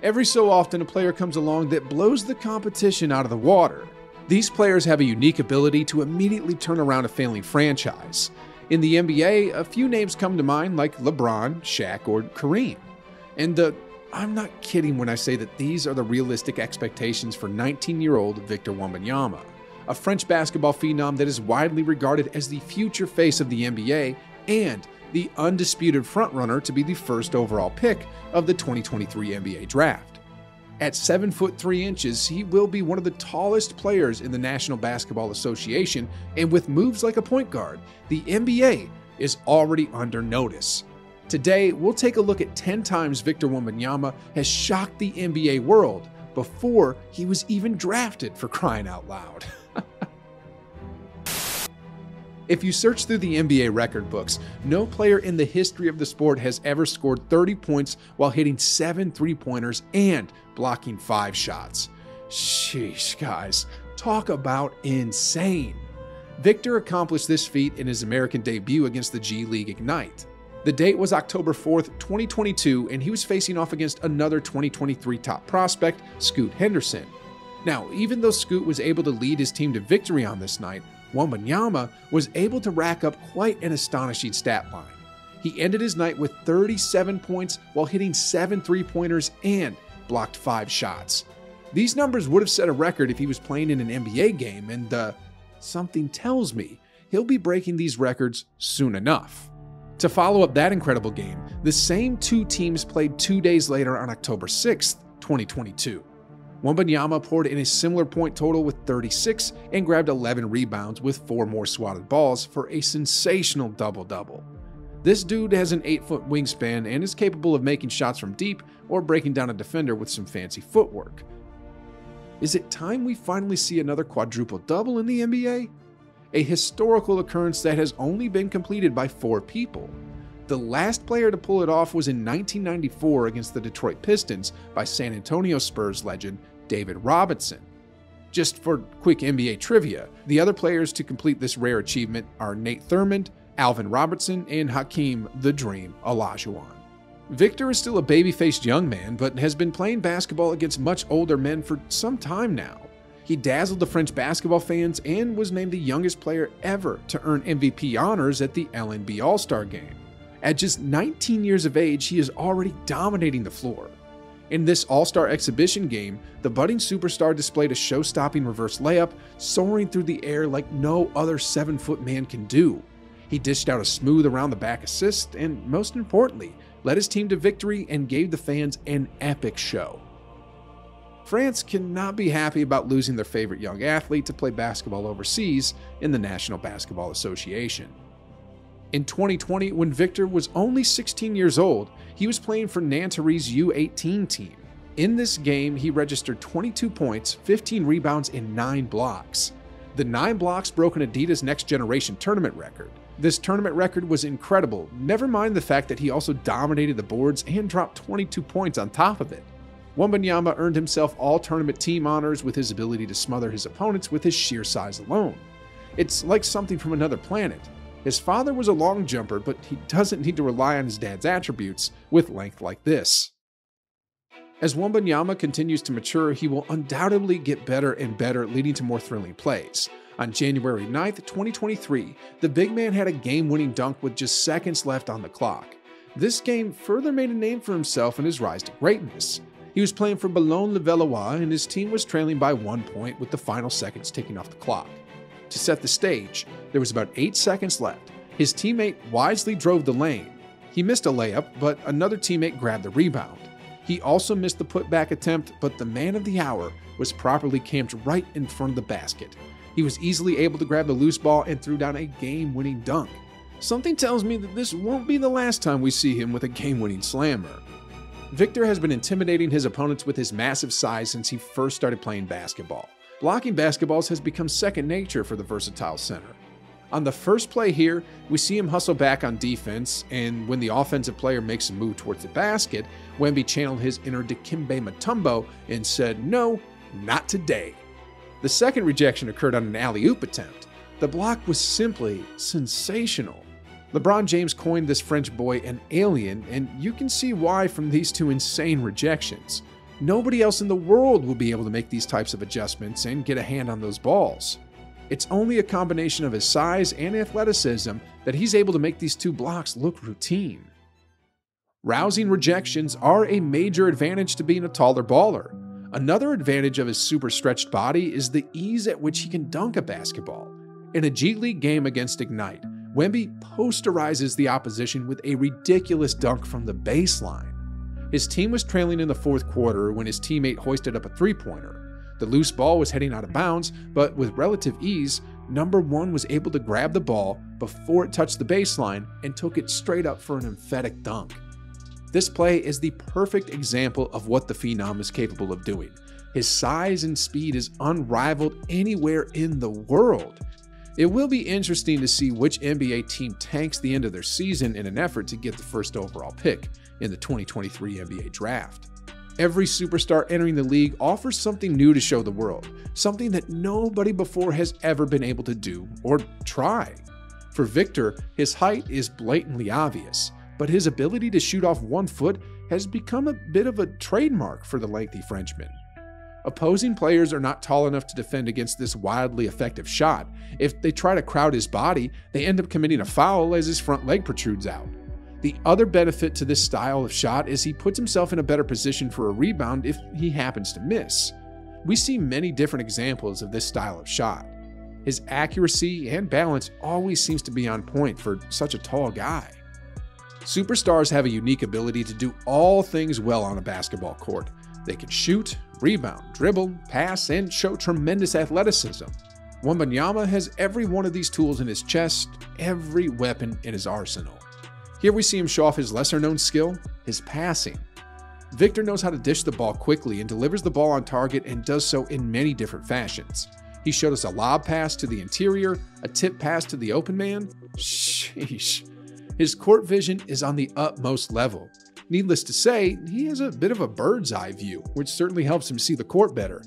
Every so often, a player comes along that blows the competition out of the water. These players have a unique ability to immediately turn around a failing franchise. In the NBA, a few names come to mind like LeBron, Shaq, or Kareem. And I'm not kidding when I say that these are the realistic expectations for 19-year-old Victor Wembanyama, a French basketball phenom that is widely regarded as the future face of the NBA and the undisputed frontrunner to be the first overall pick of the 2023 NBA draft. At 7 foot 3 inches, he will be one of the tallest players in the National Basketball Association, and with moves like a point guard, the NBA is already under notice. Today, we'll take a look at 10 times Victor Wembanyama has shocked the NBA world before he was even drafted, for crying out loud. If you search through the NBA record books, no player in the history of the sport has ever scored 30 points while hitting 7 3-pointers and blocking 5 shots. Sheesh, guys, talk about insane. Victor accomplished this feat in his American debut against the G League Ignite. The date was October 4th, 2022, and he was facing off against another 2023 top prospect, Scoot Henderson. Now, even though Scoot was able to lead his team to victory on this night, Wembanyama was able to rack up quite an astonishing stat line. He ended his night with 37 points while hitting 7 3-pointers and blocked 5 shots. These numbers would have set a record if he was playing in an NBA game, and something tells me he'll be breaking these records soon enough. To follow up that incredible game, the same 2 teams played 2 days later on October 6th, 2022. Wembanyama poured in a similar point total with 36 and grabbed 11 rebounds with 4 more swatted balls for a sensational double-double. This dude has an 8-foot wingspan and is capable of making shots from deep or breaking down a defender with some fancy footwork. Is it time we finally see another quadruple-double in the NBA? A historical occurrence that has only been completed by 4 people. The last player to pull it off was in 1994 against the Detroit Pistons by San Antonio Spurs legend David Robinson. Just for quick NBA trivia, the other players to complete this rare achievement are Nate Thurmond, Alvin Robertson, and Hakeem "The Dream" Olajuwon. Victor is still a baby-faced young man, but has been playing basketball against much older men for some time now. He dazzled the French basketball fans and was named the youngest player ever to earn MVP honors at the LNB All-Star Game. At just 19 years of age, he is already dominating the floor. In this All-Star exhibition game, the budding superstar displayed a show-stopping reverse layup, soaring through the air like no other 7-foot man can do. He dished out a smooth around-the-back assist and, most importantly, led his team to victory and gave the fans an epic show. France cannot be happy about losing their favorite young athlete to play basketball overseas in the National Basketball Association. In 2020, when Victor was only 16 years old, he was playing for Nanterre's U18 team. In this game, he registered 22 points, 15 rebounds, and 9 blocks. The 9 blocks broke an Adidas Next Generation tournament record. This tournament record was incredible, never mind the fact that he also dominated the boards and dropped 22 points on top of it. Wembanyama earned himself all-tournament team honors with his ability to smother his opponents with his sheer size alone. It's like something from another planet. His father was a long jumper, but he doesn't need to rely on his dad's attributes with length like this. As Wembanyama continues to mature, he will undoubtedly get better and better, leading to more thrilling plays. On January 9th, 2023, the big man had a game-winning dunk with just seconds left on the clock. This game further made a name for himself in his rise to greatness. He was playing for Boulogne-le-Valois, and his team was trailing by 1 point with the final seconds ticking off the clock. To set the stage, there was about 8 seconds left. His teammate wisely drove the lane. He missed a layup, but another teammate grabbed the rebound. He also missed the putback attempt, but the man of the hour was properly camped right in front of the basket. He was easily able to grab the loose ball and threw down a game-winning dunk. Something tells me that this won't be the last time we see him with a game-winning slammer. Victor has been intimidating his opponents with his massive size since he first started playing basketball. Blocking basketballs has become second nature for the versatile center. On the first play here, we see him hustle back on defense, and when the offensive player makes a move towards the basket, Wemby channeled his inner Dikembe Mutombo and said, "No, not today." The second rejection occurred on an alley-oop attempt. The block was simply sensational. LeBron James coined this French boy an alien, and you can see why from these 2 insane rejections. Nobody else in the world will be able to make these types of adjustments and get a hand on those balls. It's only a combination of his size and athleticism that he's able to make these 2 blocks look routine. Rousing rejections are a major advantage to being a taller baller. Another advantage of his super stretched body is the ease at which he can dunk a basketball. In a G League game against Ignite, Wemby posterizes the opposition with a ridiculous dunk from the baseline. His team was trailing in the 4th quarter when his teammate hoisted up a 3-pointer. The loose ball was heading out of bounds, but with relative ease, number 1 was able to grab the ball before it touched the baseline and took it straight up for an emphatic dunk. This play is the perfect example of what the Phenom is capable of doing. His size and speed is unrivaled anywhere in the world. It will be interesting to see which NBA team tanks the end of their season in an effort to get the first overall pick in the 2023 NBA Draft. Every superstar entering the league offers something new to show the world, something that nobody before has ever been able to do or try. For Victor, his height is blatantly obvious, but his ability to shoot off 1 foot has become a bit of a trademark for the lengthy Frenchman. Opposing players are not tall enough to defend against this wildly effective shot. If they try to crowd his body, they end up committing a foul as his front leg protrudes out. The other benefit to this style of shot is he puts himself in a better position for a rebound if he happens to miss. We see many different examples of this style of shot. His accuracy and balance always seems to be on point for such a tall guy. Superstars have a unique ability to do all things well on a basketball court. They can shoot, rebound, dribble, pass, and show tremendous athleticism. Wembanyama has every one of these tools in his chest, every weapon in his arsenal. Here we see him show off his lesser-known skill, his passing. Victor knows how to dish the ball quickly and delivers the ball on target and does so in many different fashions. He showed us a lob pass to the interior, a tip pass to the open man. Sheesh. His court vision is on the utmost level. Needless to say, he has a bit of a bird's eye view, which certainly helps him see the court better.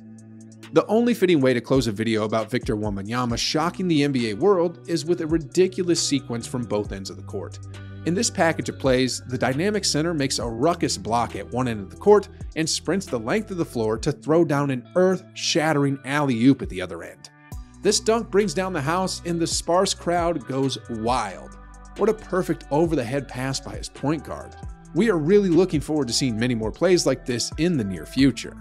The only fitting way to close a video about Victor Wembanyama shocking the NBA world is with a ridiculous sequence from both ends of the court. In this package of plays, the dynamic center makes a ruckus block at one end of the court and sprints the length of the floor to throw down an earth-shattering alley-oop at the other end. This dunk brings down the house and the sparse crowd goes wild. What a perfect over-the-head pass by his point guard. We are really looking forward to seeing many more plays like this in the near future.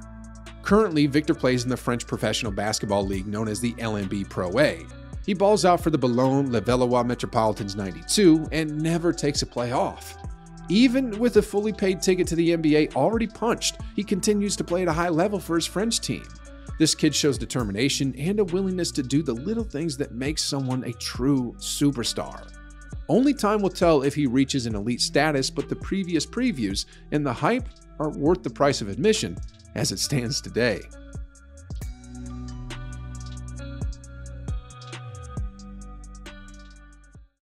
Currently, Victor plays in the French professional basketball league known as the LNB Pro A. He balls out for the Boulogne-Levallois Metropolitans 92 and never takes a play off. Even with a fully paid ticket to the NBA already punched, he continues to play at a high level for his French team. This kid shows determination and a willingness to do the little things that make someone a true superstar. Only time will tell if he reaches an elite status, but the previous previews and the hype are worth the price of admission as it stands today.